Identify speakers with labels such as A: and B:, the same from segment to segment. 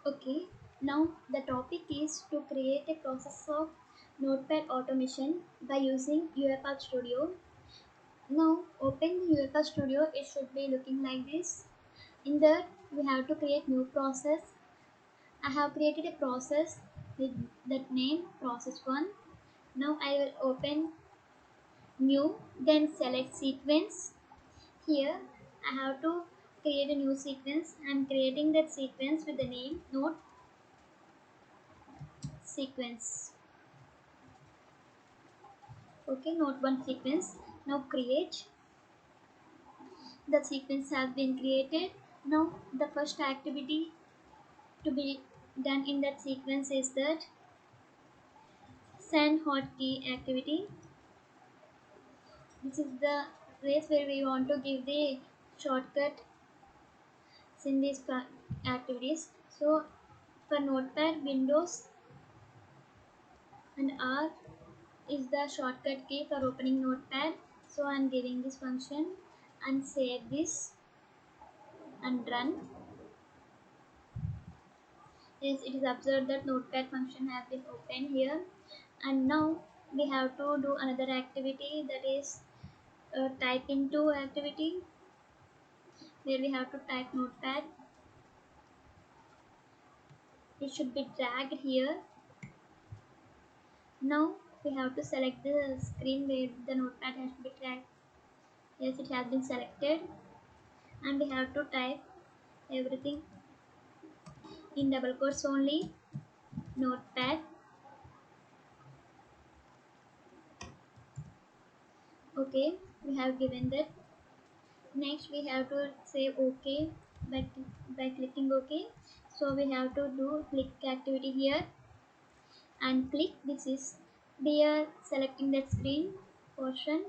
A: Okay, now the topic is to create a process of Notepad automation by using UFR Studio. Now open UFR Studio, it should be looking like this. In that we have to create new process. I have created a process with that name process 1. Now I will open new, then select sequence. Here I have to create a new sequence. I am creating that sequence with the name note sequence. Okay, note one sequence. Now create. The sequence has been created. Now the first activity to be done in that sequence is that send hotkey activity. This is the place where we want to give the shortcut in these activities. So for Notepad, Windows and R is the shortcut key for opening Notepad. So I'm giving this function and save this and run. Yes, it is observed that Notepad function has been opened here, and now we have to do another activity, that is type into activity, where we have to type Notepad. It should be dragged here. Now we have to select the screen where the Notepad has to be dragged. Yes, it has been selected, and we have to type everything in double quotes only. Notepad. Okay, we have given that. Next we have to say OK by clicking OK. So we have to do click activity here and click. This is we are selecting that screen portion.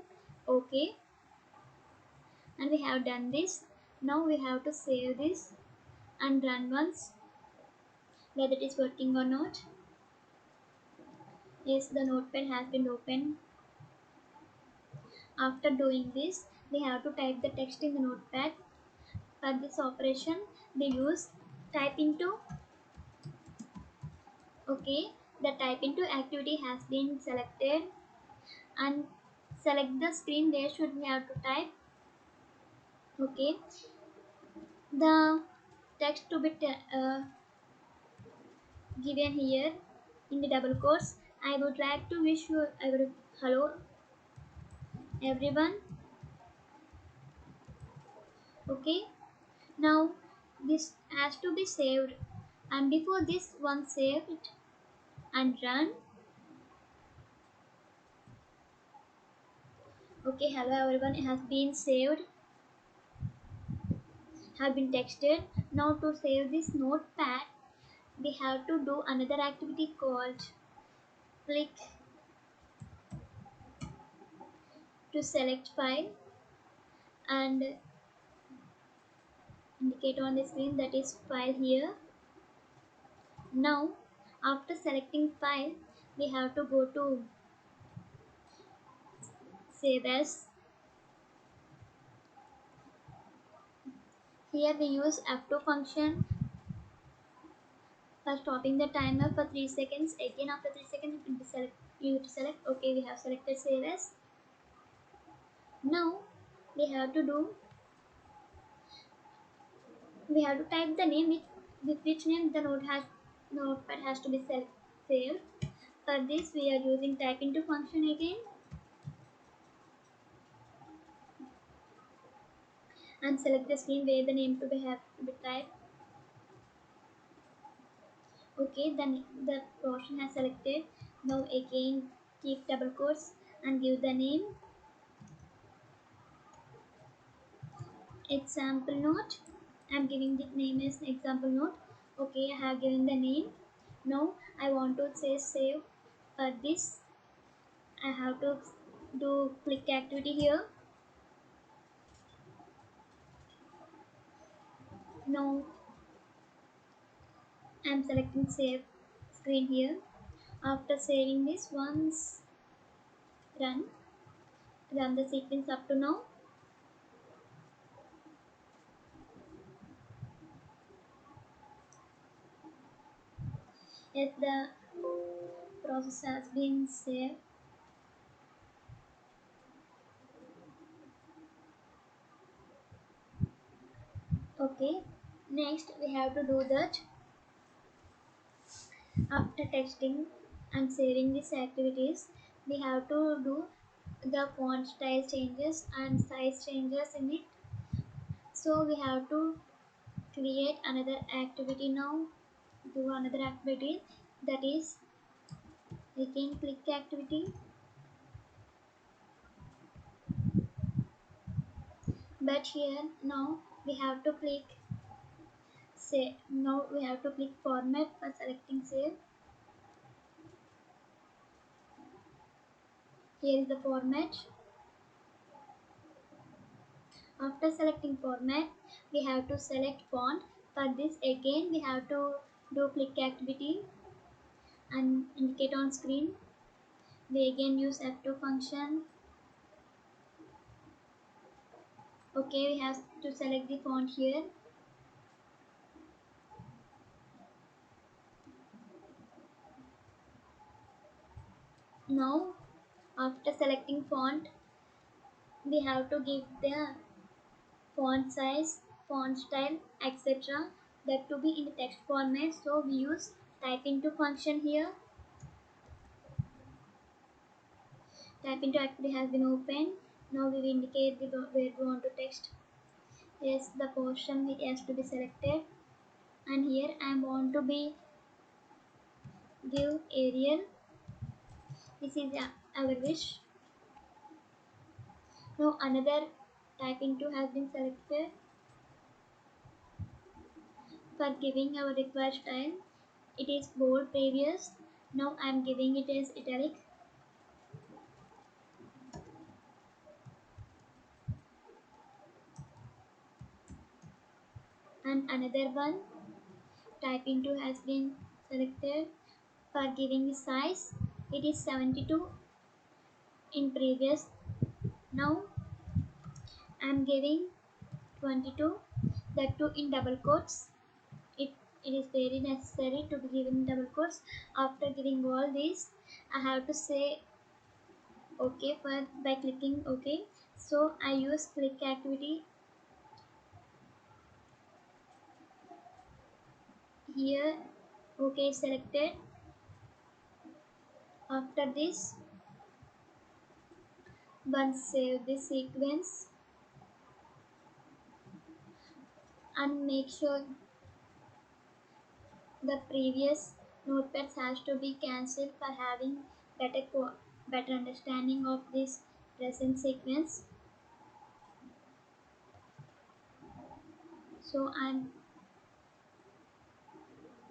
A: OK, and we have done this. Now we have to save this and run once whether it is working or not. Yes, the Notepad has been opened. After doing this, we have to type the text in the Notepad. For this operation we use type into. Okay, the type into activity has been selected, and select the screen where should we have to type. Okay, the text to be given here in the double quotes. I would like to wish you hello everyone. Okay, now this has to be saved, and before this one saved and run. Okay, hello everyone, it has been saved, have been texted. Now to save this Notepad we have to do another activity called click to select file and indicate on the screen that is file here. Now after selecting file we have to go to save as. Here we use F2 function for stopping the timer for 3 seconds. Again after 3 seconds you to select. Okay, we have selected save as. Now we have to do, we have to type the name with which name the notepad has to be saved. For this we are using type into function again and select the screen where the name to be have to be typed. Okay, then the portion has selected. Now again keep double quotes and give the name example note. I'm giving the name as example note. Okay, I have given the name. Now I want to say save. For this I have to do click activity here. Now I'm selecting save screen here. After saving this, once run the sequence up to now. Yes, the process has been saved. Okay, next we have to do that. After testing and saving these activities, we have to do the font style changes and size changes in it. So we have to create another activity now. Do another activity, that is again click activity. But here now we have to click say now we have to click format for selecting save. Here is the format. After selecting format, we have to select font. For this again we have to do click activity and indicate on screen. We again use F2 function. Okay, we have to select the font here. Now after selecting font, we have to give the font size, font style, etc. That to be in the text format. So we use type into function here. Type into activity has been opened. Now we will indicate where we want to text. Yes, the portion has to be selected. And here I want to be give Arial. This is our wish. Now another type into has been selected for giving our required style. It is bold previous. Now I am giving it as italic. And another one type into has been selected for giving the size. It is 72 in previous. Now I am giving 22, that too in double quotes. It is very necessary to be given in double quotes. After giving all this, I have to say OK for by clicking OK. So I use click activity here. OK is selected. After this, once save this sequence and make sure the previous notepads has to be cancelled for having better understanding of this present sequence. So I'm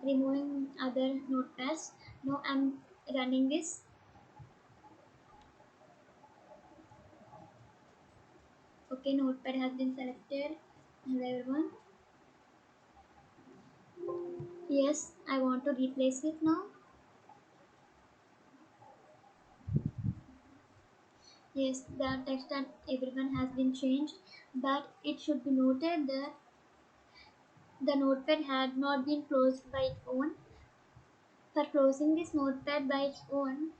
A: removing other notepads. Now I'm running this. Okay, notepad has been selected. Hello everyone. Yes, I want to replace it now. Yes, the text and everyone has been changed, but it should be noted that the notepad had not been closed by its own. For closing this notepad by its own,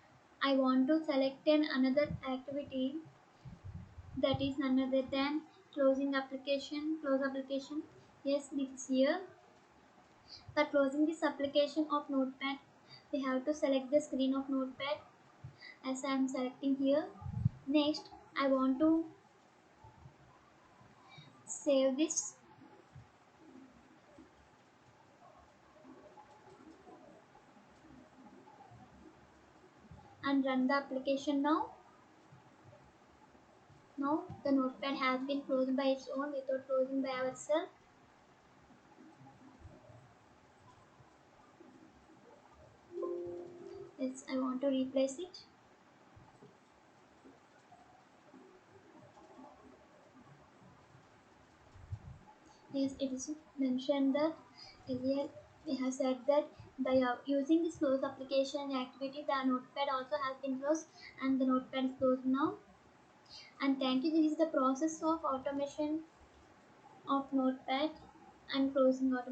A: I want to select another activity, that is none other than closing application, close application. Yes, this is here. For closing this application of notepad, we have to select the screen of notepad as I am selecting here. Next, I want to save this and run the application now. Now the notepad has been closed by its own without closing by ourselves. Yes, I want to replace it. Yes, it is mentioned that earlier we have said that by using this close application activity, the notepad also has been closed and the notepad is closed now. And thank you. This is the process of automation of notepad and closing automation.